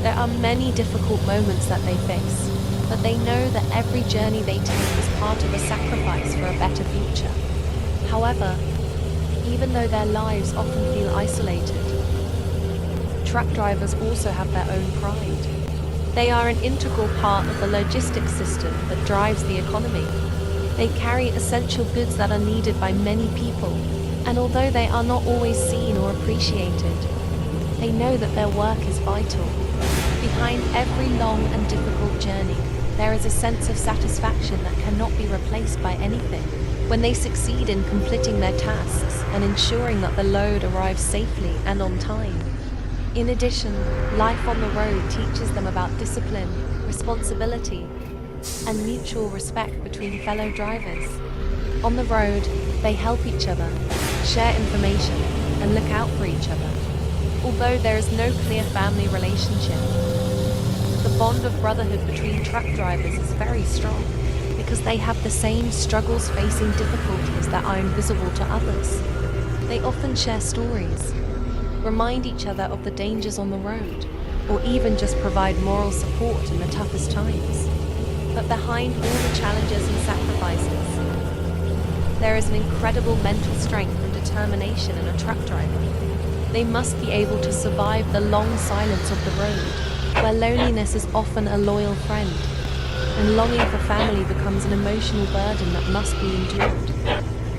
There are many difficult moments that they face, but they know that every journey they take is part of a sacrifice for a better future. However, even though their lives often feel isolated, truck drivers also have their own pride. They are an integral part of the logistics system that drives the economy. They carry essential goods that are needed by many people, and although they are not always seen or appreciated, they know that their work is vital. Behind every long and difficult journey, there is a sense of satisfaction that cannot be replaced by anything. When they succeed in completing their tasks and ensuring that the load arrives safely and on time. In addition, life on the road teaches them about discipline, responsibility, and mutual respect between fellow drivers. On the road, they help each other, share information, and look out for each other. Although there is no clear family relationship, the bond of brotherhood between truck drivers is very strong because they have the same struggles facing difficulties that are invisible to others. They often share stories, remind each other of the dangers on the road, or even just provide moral support in the toughest times. But behind all the challenges and sacrifices, there is an incredible mental strength and determination in a truck driver. They must be able to survive the long silence of the road, where loneliness is often a loyal friend, and longing for family becomes an emotional burden that must be endured.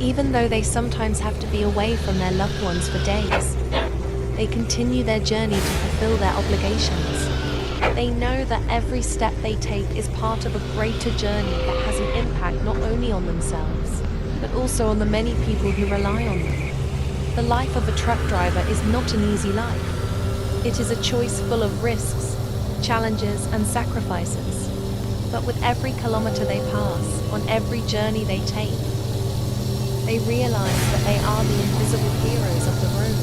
Even though they sometimes have to be away from their loved ones for days, they continue their journey to fulfill their obligations. They know that every step they take is part of a greater journey that has an impact not only on themselves, but also on the many people who rely on them. The life of a truck driver is not an easy life. It is a choice full of risks, challenges, and sacrifices. But with every kilometer they pass, on every journey they take, they realize that they are the invisible heroes of the road.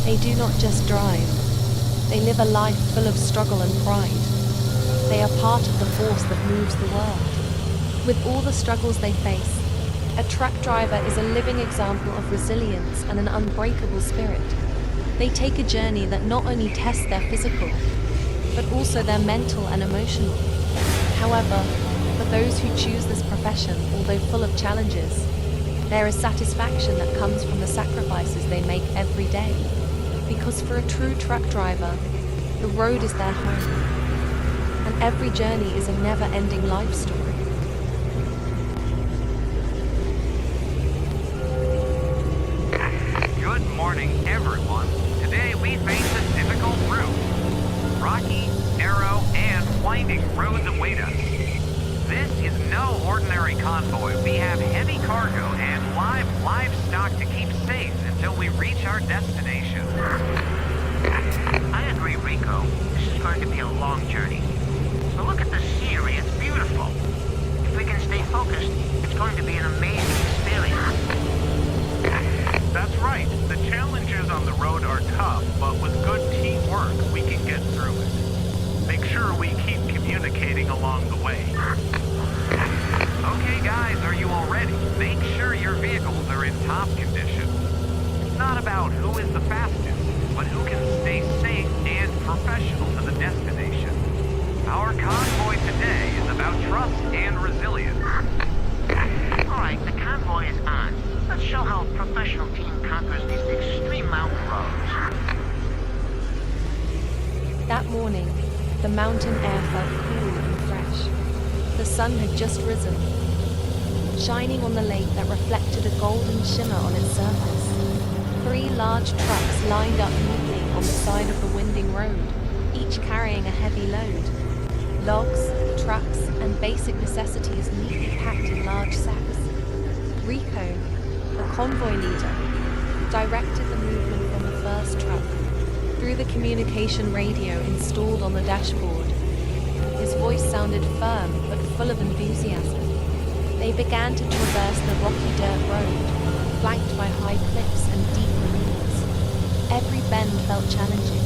They do not just drive. They live a life full of struggle and pride. They are part of the force that moves the world. With all the struggles they face, a truck driver is a living example of resilience and an unbreakable spirit. They take a journey that not only tests their physical, but also their mental and emotional. However, for those who choose this profession, although full of challenges, there is satisfaction that comes from the sacrifices they make every day. Because for a true truck driver, the road is their home, and every journey is a never-ending life story. Good morning, everyone. Today we face a difficult route. Rocky, narrow, and winding roads await us. This is no ordinary convoy. We have heavy cargo and live livestock to keep safe until we reach our destination. I agree, Rico. This is going to be a long journey. But look at the scenery. It's beautiful. If we can stay focused, it's going to be an amazing experience. That's right. The challenges on the road are tough, but with good teamwork, we can get through it. Make sure we keep communicating along the way. Okay, guys, are you all ready? Make sure your vehicles are in top condition. It's not about who is the fastest, but who can stay safe and professional to the destination. Our convoy today is about trust and resilience. All right, the convoy is on. Let's show how a professional team conquers these extreme mountain roads. That morning, the mountain air felt cool and fresh. The sun had just risen, shining on the lake that reflected a golden shimmer on its surface. 3 large trucks lined up neatly on the side of the winding road, each carrying a heavy load. Logs, trucks, and basic necessities neatly packed in large sacks. Rico, the convoy leader, directed the movement from the first truck through the communication radio installed on the dashboard. His voice sounded firm but full of enthusiasm. They began to traverse the rocky dirt road, flanked by high cliffs and deep ravines. Every bend felt challenging.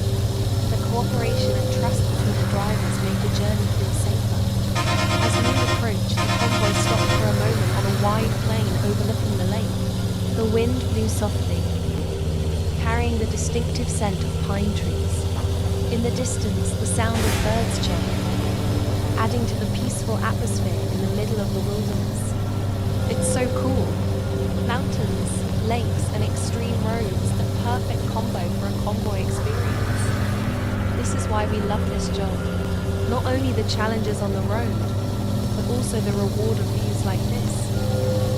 The cooperation and trust between the drivers made the journey feel safer. As noon approached, the convoy stopped for a moment on a wide plain overlooking the lake. The wind blew softly, carrying the distinctive scent of pine trees. In the distance, the sound of birds chirping, adding to the peaceful atmosphere in the middle of the wilderness. It's so cool. Mountains, lakes, and extreme roads, the perfect combo for a convoy experience. This is why we love this job. Not only the challenges on the road, but also the reward of views like this.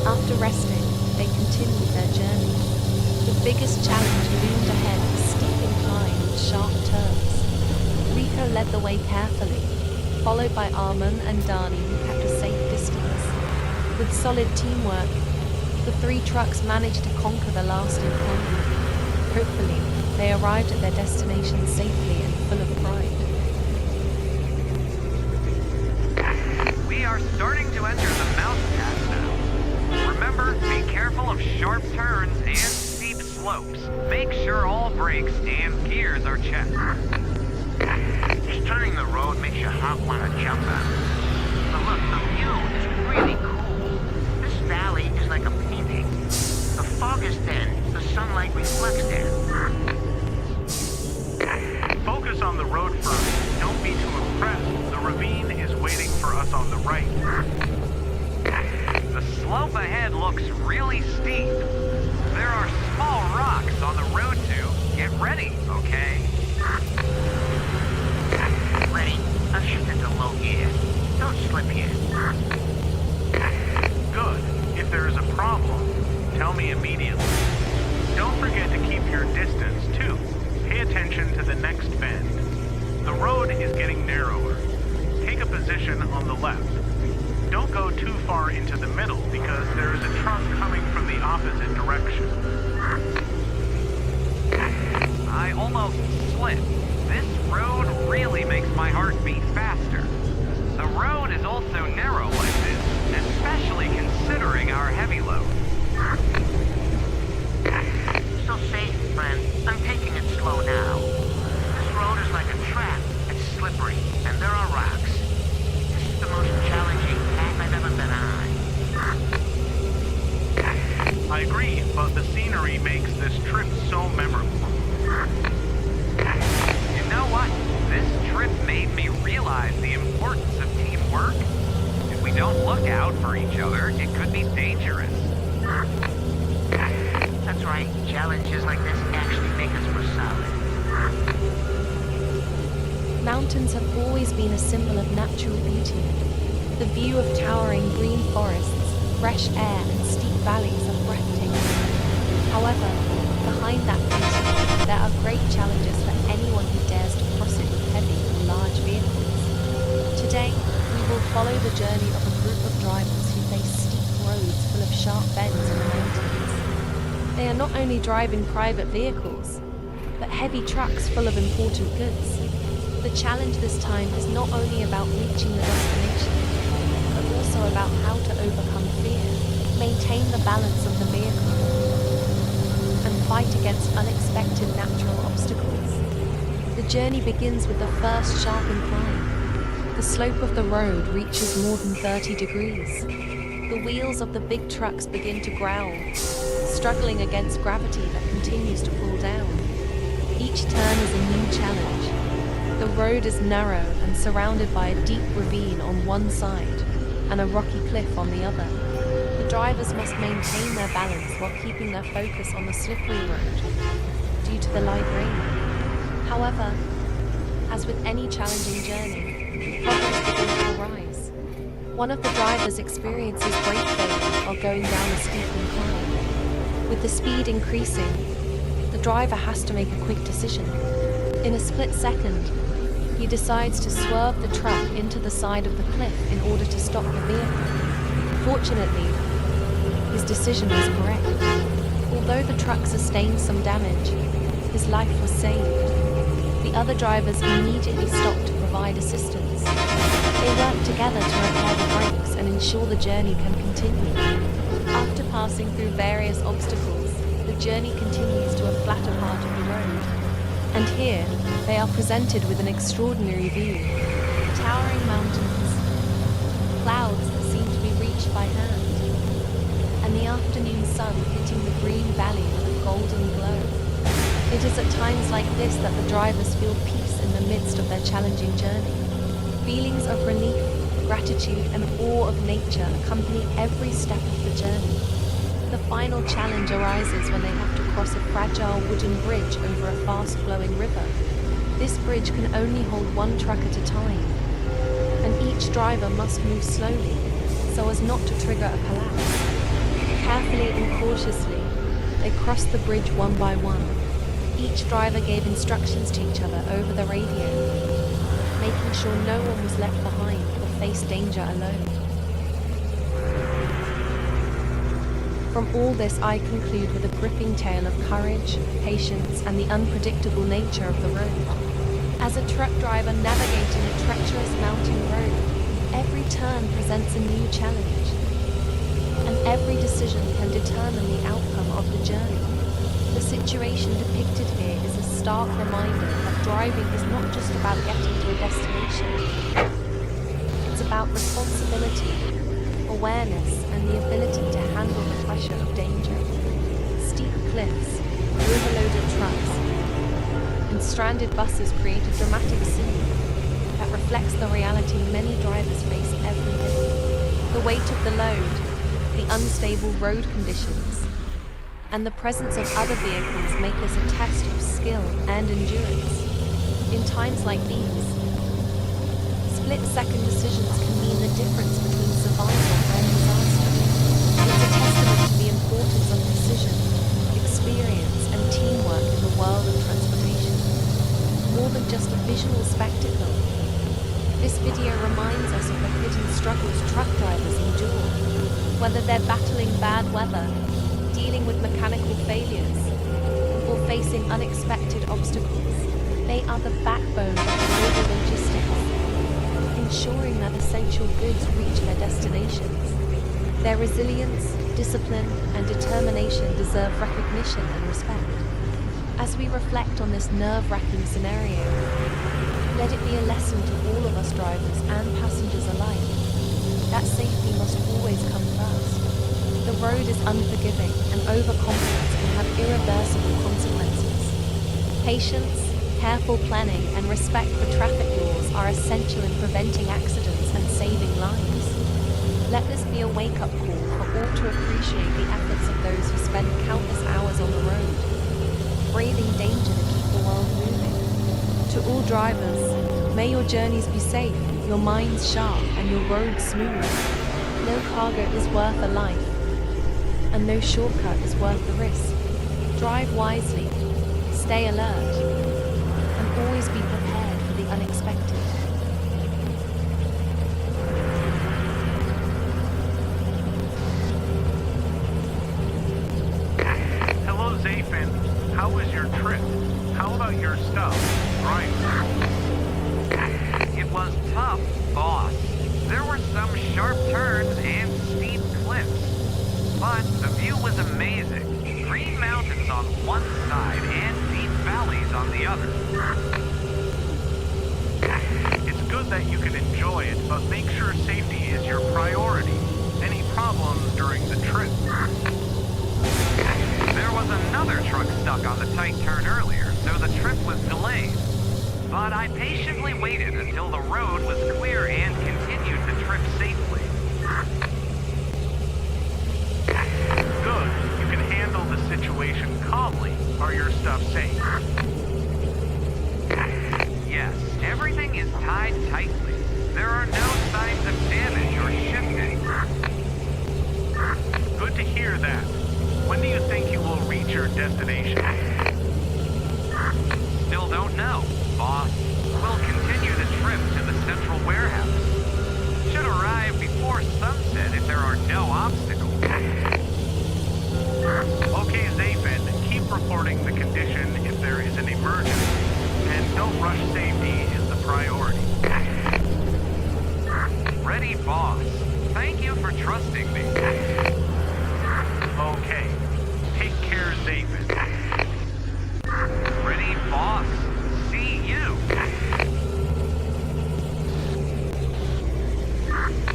After resting, they continued their journey. The biggest challenge loomed ahead, a steep incline with sharp turns. Rico led the way carefully, followed by Arman and Dani, who kept a safe distance. With solid teamwork, the three trucks managed to conquer the last incline. Hopefully, they arrived at their destination safely and full of pride. We are starting to enter the mountain pass now. Remember, be careful of sharp turns and steep slopes. Make sure all brakes and gears are checked. Just turning the road makes your heart want to jump out. But look, the view is really cool. This valley is like a painting. The fog is thin, the sunlight reflects there. Focus on the road first. Don't be too impressed. The ravine is waiting for us on the right. The slope ahead looks really steep. There are small rocks on the road too. Get ready, okay? Ready? I've shifted to low gear. Don't slip here. Good. If there is a problem, tell me immediately. Don't forget to keep your distance, too. Pay attention to the next bend. The road is getting narrower. Take a position on the left. Don't go too far into the middle because there is a truck coming from the opposite direction. I almost slipped. This road really makes my heart beat faster. The road is also narrow like this, especially considering our heavy load. Still safe, friend. I'm taking it slow now. This road is like a trap. It's slippery, and there are rocks. This is the most challenging path I've ever been on. I agree, but the scenery makes this trip so memorable. You know what? This trip made me realize the importance of teamwork. If we don't look out for each other, it could be dangerous. That's right. Challenges like this actually make us more solid. Mountains have always been a symbol of natural beauty. The view of towering green forests, fresh air, and steep valleys are breathtaking. However, behind that beauty, there are great challenges for anyone who dares to cross it with heavy or large vehicles. Today, we will follow the journey of a group of drivers who face steep roads full of sharp bends in the mountains. They are not only driving private vehicles, but heavy trucks full of important goods. The challenge this time is not only about reaching the destination, but also about how to overcome fear, maintain the balance of the vehicle, and fight against unexpected natural obstacles. The journey begins with the first sharp incline. The slope of the road reaches more than 30 degrees. The wheels of the big trucks begin to growl, struggling against gravity that continues to pull down. Each turn is a new challenge. The road is narrow and surrounded by a deep ravine on one side and a rocky cliff on the other. The drivers must maintain their balance while keeping their focus on the slippery road due to the light rain. However, as with any challenging journey, problems begin to arise. One of the drivers experiences brake failure while going down a steep incline. With the speed increasing, the driver has to make a quick decision. In a split second, he decides to swerve the truck into the side of the cliff in order to stop the vehicle. Fortunately, his decision was correct. Although the truck sustained some damage, his life was saved. The other drivers immediately stopped to provide assistance. They work together to repair the brakes and ensure the journey can continue. After passing through various obstacles, the journey continues to a flatter part of the road. And here, they are presented with an extraordinary view. Towering mountains, clouds that seem to be reached by hand, and the afternoon sun hitting the green valley with a golden glow. It is at times like this that the drivers feel peace in the midst of their challenging journey. Feelings of relief, gratitude, and awe of nature accompany every step of the journey. The final challenge arises when they have to cross a fragile wooden bridge over a fast-flowing river. This bridge can only hold one truck at a time, Each driver must move slowly so as not to trigger a collapse. Carefully and cautiously, they crossed the bridge one by one. Each driver gave instructions to each other over the radio, making sure no one was left behind or faced danger alone. From all this, I conclude with a gripping tale of courage, patience, and the unpredictable nature of the road. As a truck driver navigating a treacherous mountain road, every turn presents a new challenge, and every decision can determine the outcome of the journey. The situation depicted here is a stark reminder that driving is not just about getting to a destination. It's about responsibility, awareness, and the ability to handle the pressure of danger. Steep cliffs, overloaded trucks, and stranded buses create a dramatic scene that reflects the reality many drivers face every day. The weight of the load, the unstable road conditions, and the presence of other vehicles make this a test of skill and endurance. In times like these, split-second decisions can mean the difference between survival and disaster. It's a testament to the importance of precision, experience, and teamwork in the world of transportation. More than just a visual spectacle, this video reminds us of the hidden struggles truck drivers endure. Whether they're battling bad weather, dealing with mechanical failures, or facing unexpected obstacles, they are the backbone of global logistics, ensuring that essential goods reach their destinations. Their resilience, discipline, and determination deserve recognition and respect. As we reflect on this nerve-wracking scenario, let it be a lesson to all of us drivers and passengers alike that safety must always come first. The road is unforgiving, and overconfidence can have irreversible consequences. Patience, careful planning, and respect for traffic laws are essential in preventing accidents and saving lives. Let this be a wake-up call for all to appreciate the efforts of those who spend countless hours on the road, braving danger to keep the world moving. To all drivers, may your journeys be safe, your minds sharp, and your roads smooth. No cargo is worth a life, and no shortcut is worth the risk. Drive wisely, stay alert, and always be prepared for the unexpected. Hello, Zafin. How was your trip? How about your stuff? Right. It was tough, boss. There were some sharp turns and steep cliffs. But the view was amazing. Green mountains on one side and deep valleys on the other. It's good that you can enjoy it, but make sure safety is your priority. Any problems during the trip? There was another truck stuck on the tight turn earlier, so the trip was delayed. But I patiently waited until the road was clear and continued the trip safely. Good. You can handle the situation calmly. Are your stuff safe? Yes, everything is tied tightly. There are no signs of damage or shifting. Good to hear that. When do you think you will reach your destination? Still don't know, boss. We'll continue the trip to the central warehouse. Should arrive before sunset if there are no obstacles. Okay, Zafin, keep reporting the condition if there is an emergency. And don't rush, safety is the priority. Ready, boss. Thank you for trusting me. Okay. Take care, Zafin. Ready, boss. See you.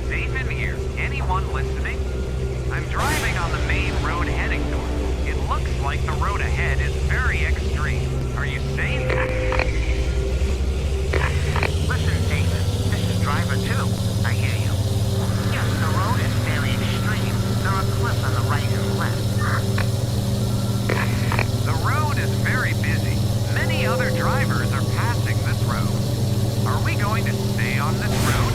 Nathan here. Anyone listening? I'm driving on the main road heading north. It looks like the road ahead is very extreme. Are you safe? Listen, David, this is Driver 2. I hear you. Yes, the road is very extreme. There are cliffs on the right and left. The road is very busy. Many other drivers are passing this road. Are we going to stay on this road?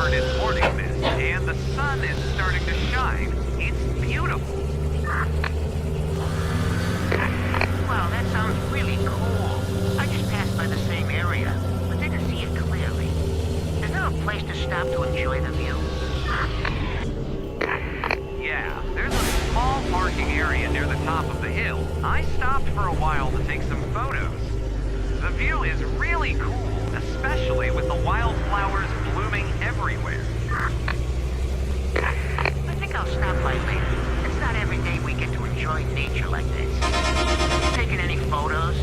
covered in morning mist, and the sun is starting to shine. It's beautiful. Wow, that sounds really cool. I just passed by the same area, but didn't see it clearly. Is there a place to stop to enjoy the view? Yeah, there's a small parking area near the top of the hill. I stopped for a while to take some photos. The view is really cool, especially with the wildflowers blooming everywhere. I think I'll stop by later. It's not every day we get to enjoy nature like this. You taking any photos?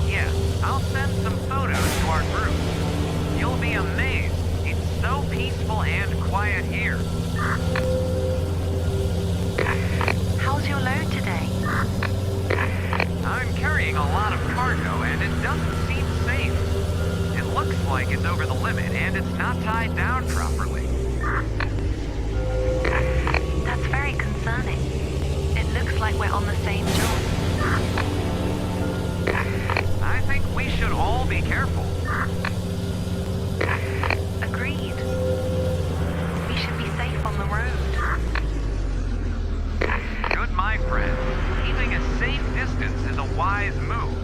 Yeah, I'll send some photos to our group. You'll be amazed. It's so peaceful and quiet here. How's your load today? I'm carrying a lot of cargo, and it doesn't seem safe. It looks like it's over the limit, and it's not tied down properly. That's very concerning. It looks like we're on the same job. I think we should all be careful. Agreed. We should be safe on the road. Good, my friend. Keeping a safe distance is a wise move.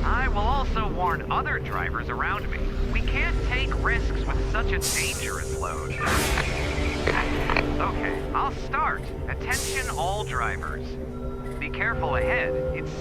I will also warn other drivers around me. We can't take risks with such a dangerous load. Okay, I'll start. Attention all drivers. Be careful ahead. It's